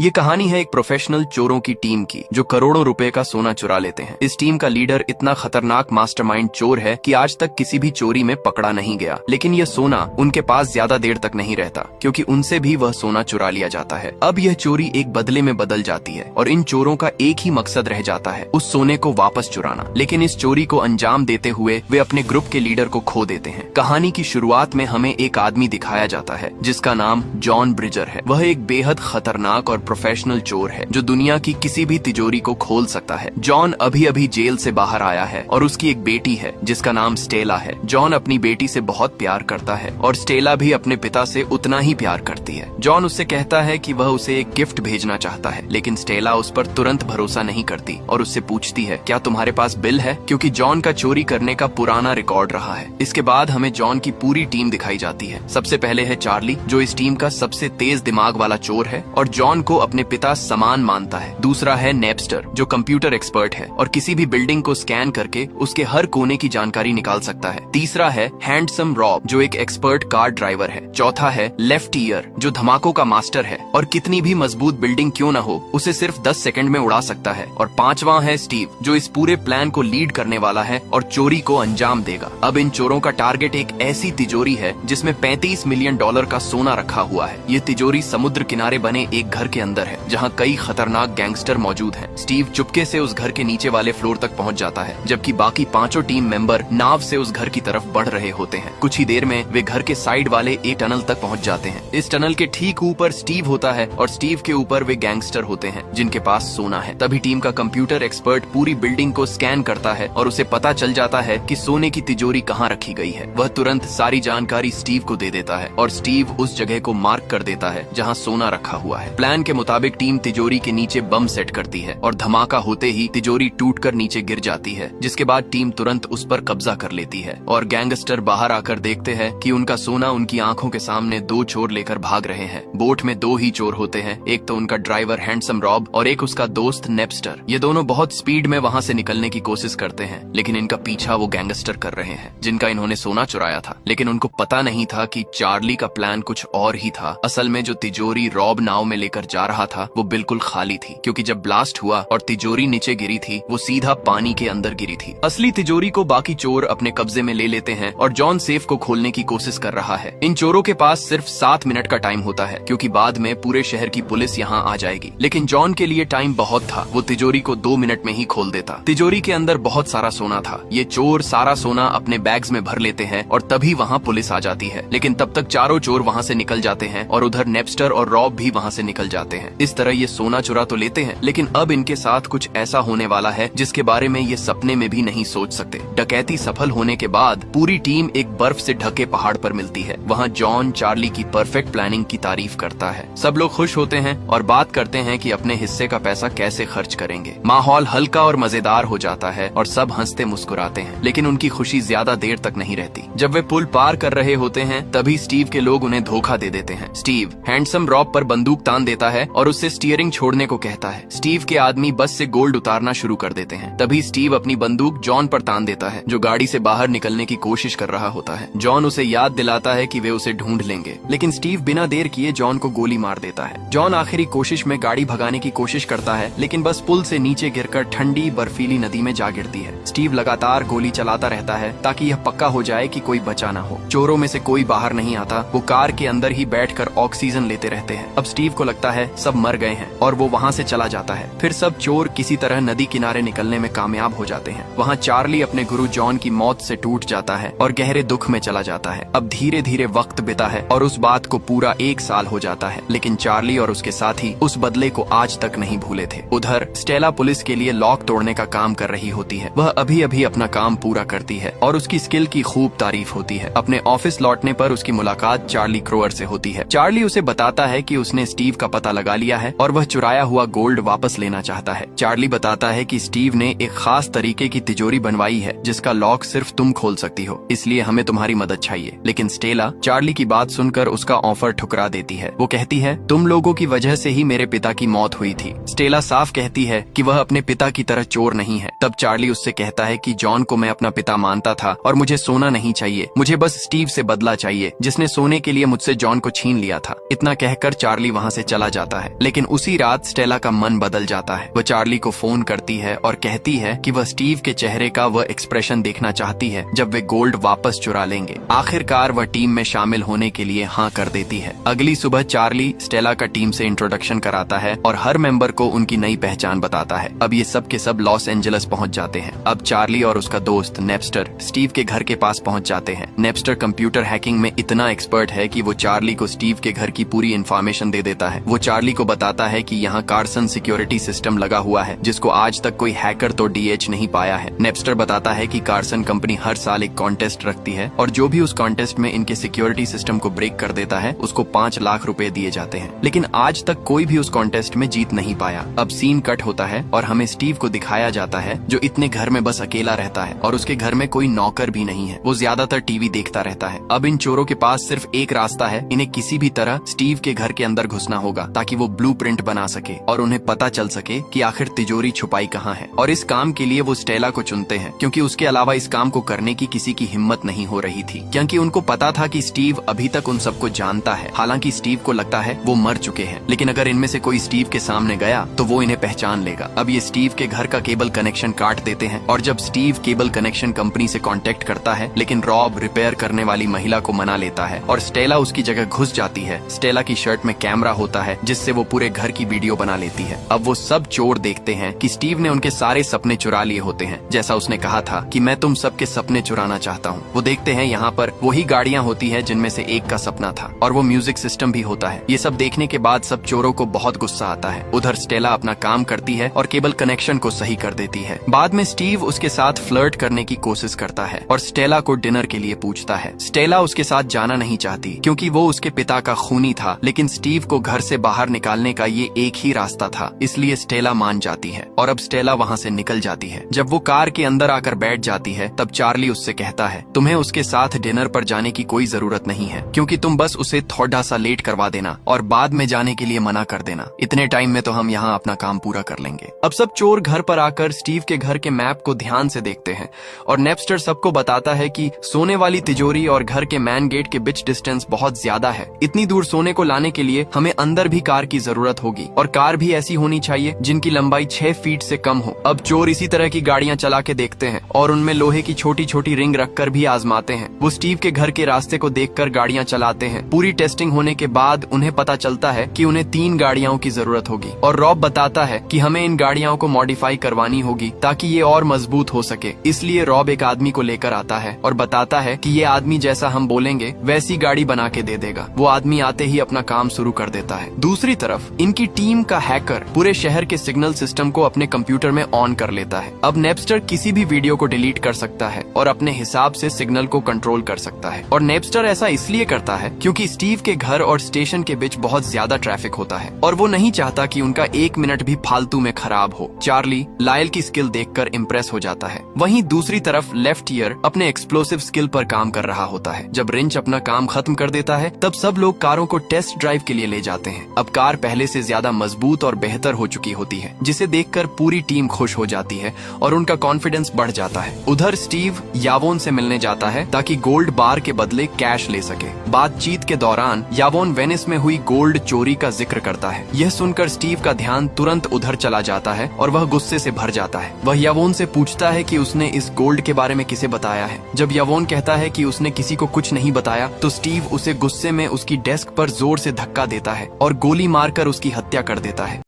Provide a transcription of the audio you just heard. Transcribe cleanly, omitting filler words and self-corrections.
ये कहानी है एक प्रोफेशनल चोरों की टीम की जो करोड़ों रुपए का सोना चुरा लेते हैं। इस टीम का लीडर इतना खतरनाक मास्टरमाइंड चोर है कि आज तक किसी भी चोरी में पकड़ा नहीं गया, लेकिन यह सोना उनके पास ज्यादा देर तक नहीं रहता क्योंकि उनसे भी वह सोना चुरा लिया जाता है। अब यह चोरी एक बदले में बदल जाती है और इन चोरों का एक ही मकसद रह जाता है, उस सोने को वापस चुराना। लेकिन इस चोरी को अंजाम देते हुए वे अपने ग्रुप के लीडर को खो देते हैं। कहानी की शुरुआत में हमें एक आदमी दिखाया जाता है जिसका नाम जॉन ब्रिजर है। वह एक बेहद खतरनाक और प्रोफेशनल चोर है जो दुनिया की किसी भी तिजोरी को खोल सकता है। जॉन अभी अभी जेल से बाहर आया है और उसकी एक बेटी है जिसका नाम स्टेला है। जॉन अपनी बेटी से बहुत प्यार करता है और स्टेला भी अपने पिता से उतना ही प्यार करती है। जॉन उससे कहता है कि वह उसे एक गिफ्ट भेजना चाहता है, लेकिन स्टेला उस पर तुरंत भरोसा नहीं करती और उससे पूछती है क्या तुम्हारे पास बिल है, क्योंकि जॉन का चोरी करने का पुराना रिकॉर्ड रहा है। इसके बाद हमें जॉन की पूरी टीम दिखाई जाती है। सबसे पहले है चार्ली जो इस टीम का सबसे तेज दिमाग वाला चोर है और जॉन को अपने पिता समान मानता है। दूसरा है नेपस्टर जो कंप्यूटर एक्सपर्ट है और किसी भी बिल्डिंग को स्कैन करके उसके हर कोने की जानकारी निकाल सकता है। तीसरा है हैंडसम रॉब जो एक एक्सपर्ट कार ड्राइवर है। चौथा है लेफ्ट ईयर जो धमाकों का मास्टर है और कितनी भी मजबूत बिल्डिंग क्यों न हो उसे सिर्फ 10 सेकंड में उड़ा सकता है। और पांचवा है स्टीव जो इस पूरे प्लान को लीड करने वाला है और चोरी को अंजाम देगा। अब इन चोरों का टारगेट एक ऐसी तिजोरी है जिसमें $35 मिलियन का सोना रखा हुआ है। ये तिजोरी समुद्र किनारे बने एक घर के अंदर है जहाँ कई खतरनाक गैंगस्टर मौजूद हैं। स्टीव चुपके से उस घर के नीचे वाले फ्लोर तक पहुँच जाता है जबकि बाकी पांचों टीम मेंबर नाव से उस घर की तरफ बढ़ रहे होते हैं। कुछ ही देर में वे घर के साइड वाले एक टनल तक पहुँच जाते हैं। इस टनल के ठीक ऊपर स्टीव होता है और स्टीव के ऊपर वे गैंगस्टर होते हैं जिनके पास सोना है। तभी टीम का कंप्यूटर एक्सपर्ट पूरी बिल्डिंग को स्कैन करता है और उसे पता चल जाता है कि सोने की तिजोरी कहाँ रखी गई है। वह तुरंत सारी जानकारी स्टीव को दे देता है और स्टीव उस जगह को मार्क कर देता है जहाँ सोना रखा हुआ है। प्लान के मुताबिक टीम तिजोरी के नीचे बम सेट करती है और धमाका होते ही तिजोरी टूटकर नीचे गिर जाती है, जिसके बाद टीम तुरंत उस पर कब्जा कर लेती है और गैंगस्टर बाहर आकर देखते हैं कि उनका सोना उनकी आंखों के सामने दो चोर लेकर भाग रहे हैं। बोट में दो ही चोर होते हैं, एक तो उनका ड्राइवर हैंडसम रॉब और एक उसका दोस्त नेपस्टर। ये दोनों बहुत स्पीड में वहाँ से निकलने की कोशिश करते हैं, लेकिन इनका पीछा वो गैंगस्टर कर रहे हैं जिनका इन्होंने सोना चुराया था। लेकिन उनको पता नहीं था कि चार्ली का प्लान कुछ और ही था। असल में जो तिजोरी रॉब नाव में लेकर जा रहा था वो बिल्कुल खाली थी, क्योंकि जब ब्लास्ट हुआ और तिजोरी नीचे गिरी थी वो सीधा पानी के अंदर गिरी थी। असली तिजोरी को बाकी चोर अपने कब्जे में ले लेते हैं और जॉन सेफ को खोलने की कोशिश कर रहा है। इन चोरों के पास सिर्फ 7 मिनट का टाइम होता है क्योंकि बाद में पूरे शहर की पुलिस यहाँ आ जाएगी, लेकिन जॉन के लिए टाइम बहुत था। वो तिजोरी को 2 मिनट में ही खोल देता। तिजोरी के अंदर बहुत सारा सोना था। ये चोर सारा सोना अपने बैग्स में भर लेते हैं और तभी वहाँ पुलिस आ जाती है, लेकिन तब तक चारों चोर वहाँ से निकल जाते हैं और उधर नेपस्टर और रॉब भी वहाँ से निकल जाते हैं। इस तरह ये सोना चुरा तो लेते हैं, लेकिन अब इनके साथ कुछ ऐसा होने वाला है जिसके बारे में ये सपने में भी नहीं सोच सकते। डकैती सफल होने के बाद पूरी टीम एक बर्फ से ढके पहाड़ पर मिलती है। वहाँ जॉन चार्ली की परफेक्ट प्लानिंग की तारीफ करता है। सब लोग खुश होते हैं और बात करते हैं कि अपने हिस्से का पैसा कैसे खर्च करेंगे। माहौल हल्का और मजेदार हो जाता है और सब हंसते मुस्कुराते हैं, लेकिन उनकी खुशी ज्यादा देर तक नहीं रहती। जब वे पुल पार कर रहे होते हैं तभी स्टीव के लोग उन्हें धोखा दे देते हैं। स्टीव हैंडसम रॉब पर बंदूक तान देता है और उससे स्टीयरिंग छोड़ने को कहता है। स्टीव के आदमी बस से गोल्ड उतारना शुरू कर देते हैं। तभी स्टीव अपनी बंदूक जॉन पर तान देता है जो गाड़ी से बाहर निकलने की कोशिश कर रहा होता है। जॉन उसे याद दिलाता है कि वे उसे ढूंढ लेंगे, लेकिन स्टीव बिना देर किए जॉन को गोली मार देता है। जॉन आखिरी कोशिश में गाड़ी भगाने की कोशिश करता है, लेकिन बस पुल से नीचे गिरकर ठंडी बर्फीली नदी में जा गिरती है। स्टीव लगातार गोली चलाता रहता है ताकि यह पक्का हो जाए कि कोई बचा ना हो। चोरों में से कोई बाहर नहीं आता। वो कार के अंदर ही बैठकर ऑक्सीजन लेते रहते हैं। अब स्टीव को लगता है सब मर गए हैं और वो वहाँ से चला जाता है। फिर सब चोर किसी तरह नदी किनारे निकलने में कामयाब हो जाते हैं। वहाँ चार्ली अपने गुरु जॉन की मौत से टूट जाता है और गहरे दुख में चला जाता है। अब धीरे धीरे वक्त बीता है और उस बात को पूरा 1 साल हो जाता है, लेकिन चार्ली और उसके साथी उस बदले को आज तक नहीं भूले थे। उधर स्टेला पुलिस के लिए लॉक तोड़ने का काम कर रही होती है। वह अभी अभी अपना काम पूरा करती है और उसकी स्किल की खूब तारीफ होती है। अपने ऑफिस लौटने पर उसकी मुलाकात चार्ली क्रोअर से होती है। चार्ली उसे बताता है कि उसने स्टीव का पता लगा लिया है और वह चुराया हुआ गोल्ड वापस लेना चाहता है। चार्ली बताता है कि स्टीव ने एक खास तरीके की तिजोरी बनवाई है जिसका लॉक सिर्फ तुम खोल सकती हो, इसलिए हमें तुम्हारी मदद चाहिए। लेकिन स्टेला चार्ली की बात सुनकर उसका ऑफर ठुकरा देती है। वो कहती है तुम लोगों की वजह से ही मेरे पिता की मौत हुई थी। स्टेला साफ कहती है कि वह अपने पिता की तरह चोर नहीं है। तब चार्ली उससे कहता है कि जॉन को मैं अपना पिता मानता था और मुझे सोना नहीं चाहिए, मुझे बस स्टीव से बदला चाहिए जिसने सोने के लिए मुझसे जॉन को छीन लिया था। इतना कहकर चार्ली वहाँ से चला जाता जाता है। लेकिन उसी रात स्टेला का मन बदल जाता है। वह चार्ली को फोन करती है और कहती है कि वह स्टीव के चेहरे का वह एक्सप्रेशन देखना चाहती है जब वे गोल्ड वापस चुरा लेंगे। आखिरकार वह टीम में शामिल होने के लिए हाँ कर देती है। अगली सुबह चार्ली स्टेला का टीम से इंट्रोडक्शन कराता है और हर मेंबर को उनकी नई पहचान बताता है। अब ये सब के सब लॉस एंजलिस पहुंच जाते हैं। अब चार्ली और उसका दोस्त नेपस्टर स्टीव के घर के पास पहुंच जाते हैं। नेपस्टर कंप्यूटर हैकिंग में इतना एक्सपर्ट है कि वो चार्ली को स्टीव के घर की पूरी इन्फॉर्मेशन दे देता है। वो चार्ली को बताता है कि यहाँ कार्सन सिक्योरिटी सिस्टम लगा हुआ है जिसको आज तक कोई हैकर तो डीएच नहीं पाया है। नेपस्टर बताता है कि कार्सन कंपनी हर साल एक कॉन्टेस्ट रखती है और जो भी उस कॉन्टेस्ट में इनके सिक्योरिटी सिस्टम को ब्रेक कर देता है उसको 5 लाख रुपए दिए जाते हैं। लेकिन आज तक कोई भी उस कॉन्टेस्ट में जीत नहीं पाया। अब सीन कट होता है और हमें स्टीव को दिखाया जाता है जो इतने घर में बस अकेला रहता है और उसके घर में कोई नौकर भी नहीं है। वो ज्यादातर टीवी देखता रहता है। अब इन चोरों के पास सिर्फ एक रास्ता है, इन्हें किसी भी तरह स्टीव के घर के अंदर घुसना होगा ताकि वो ब्लूप्रिंट बना सके और उन्हें पता चल सके कि आखिर तिजोरी छुपाई कहाँ है। और इस काम के लिए वो स्टेला को चुनते हैं क्योंकि उसके अलावा इस काम को करने की किसी की हिम्मत नहीं हो रही थी, क्योंकि उनको पता था कि स्टीव अभी तक उन सबको जानता है। हालांकि स्टीव को लगता है वो मर चुके हैं, लेकिन अगर इनमें से कोई स्टीव के सामने गया तो वो इन्हें पहचान लेगा। अब ये स्टीव के घर का केबल कनेक्शन काट देते हैं और जब स्टीव केबल कनेक्शन कंपनी से कांटेक्ट करता है, लेकिन रॉब रिपेयर करने वाली महिला को मना लेता है और स्टेला उसकी जगह घुस जाती है। स्टेला की शर्ट में कैमरा होता है जिससे वो पूरे घर की वीडियो बना लेती है। अब वो सब चोर देखते हैं कि स्टीव ने उनके सारे सपने चुरा लिए होते हैं, जैसा उसने कहा था कि मैं तुम सबके सपने चुराना चाहता हूँ। वो देखते हैं यहाँ पर वही गाड़ियाँ होती है जिनमें से एक का सपना था और वो म्यूजिक सिस्टम भी होता है। ये सब देखने के बाद सब चोरों को बहुत गुस्सा आता है। उधर स्टेला अपना काम करती है और केबल कनेक्शन को सही कर देती है। बाद में स्टीव उसके साथ फ्लर्ट करने की कोशिश करता है और स्टेला को डिनर के लिए पूछता है। स्टेला उसके साथ जाना नहीं चाहती क्योंकि वो उसके पिता का खूनी था, लेकिन स्टीव को घर से बाहर निकालने का ये एक ही रास्ता था, इसलिए स्टेला मान जाती है और अब स्टेला वहाँ से निकल जाती है। जब वो कार के अंदर आकर बैठ जाती है तब चार्ली उससे कहता है, तुम्हें उसके साथ डिनर पर जाने की कोई जरूरत नहीं है क्योंकि तुम बस उसे थोड़ा सा लेट करवा देना और बाद में जाने के लिए मना कर देना। इतने टाइम में तो हम यहाँ अपना काम पूरा कर लेंगे। अब सब चोर घर पर आकर स्टीव के घर के मैप को ध्यान से देखते हैं और नेपस्टर सबको बताता है कि सोने वाली तिजोरी और घर के मैन गेट के बीच डिस्टेंस बहुत ज्यादा है। इतनी दूर सोने को लाने के लिए हमें अंदर भी कार की जरूरत होगी और कार भी ऐसी होनी चाहिए जिनकी लंबाई 6 फीट से कम हो। अब चोर इसी तरह की गाड़ियां चला के देखते हैं और उनमें लोहे की छोटी छोटी रिंग रखकर भी आजमाते हैं। वो स्टीव के घर के रास्ते को देखकर गाड़ियां चलाते हैं। पूरी टेस्टिंग होने के बाद उन्हें पता चलता है कि उन्हें 3 गाड़ियों की जरूरत होगी और रॉब बताता है कि हमें इन गाड़ियों को मॉडिफाई करवानी होगी ताकि ये और मजबूत हो सके। इसलिए रॉब एक आदमी को लेकर आता है और बताता है कि ये आदमी जैसा हम बोलेंगे वैसी गाड़ी बना के दे देगा। वो आदमी आते ही अपना काम शुरू कर देता है। दूसरी तरफ इनकी टीम का हैकर पूरे शहर के सिग्नल सिस्टम को अपने कंप्यूटर में ऑन कर लेता है। अब नेपस्टर किसी भी वीडियो को डिलीट कर सकता है और अपने हिसाब से सिग्नल को कंट्रोल कर सकता है और नेपस्टर ऐसा इसलिए करता है क्योंकि स्टीव के घर और स्टेशन के बीच बहुत ज्यादा ट्रैफिक होता है और वो नहीं चाहता कि उनका 1 मिनट भी फालतू में खराब हो। चार्ली लायल की स्किल देखकर इम्प्रेस हो जाता है। वहीं दूसरी तरफ लेफ्ट ईयर अपने एक्सप्लोसिव स्किल पर काम कर रहा होता है। जब रिंच अपना काम खत्म कर देता है तब सब लोग कारों को टेस्ट ड्राइव के लिए ले जाते हैं। अब कार पहले से ज्यादा मजबूत और बेहतर हो चुकी होती है जिसे देखकर पूरी टीम खुश हो जाती है और उनका कॉन्फिडेंस बढ़ जाता है। उधर स्टीव यावोन से मिलने जाता है ताकि गोल्ड बार के बदले कैश ले सके। बातचीत के दौरान यावोन वेनिस में हुई गोल्ड चोरी का जिक्र करता है। यह सुनकर स्टीव का ध्यान तुरंत उधर चला जाता है और वह गुस्से से भर जाता है। वह यावोन से पूछता है कि उसने इस गोल्ड के बारे में किसे बताया है। जब यावोन कहता है कि उसने किसी को कुछ नहीं बताया तो स्टीव उसे गुस्से में उसकी डेस्क पर जोर से धक्का देता है और गोली मारकर उसकी हत्या कर देता है।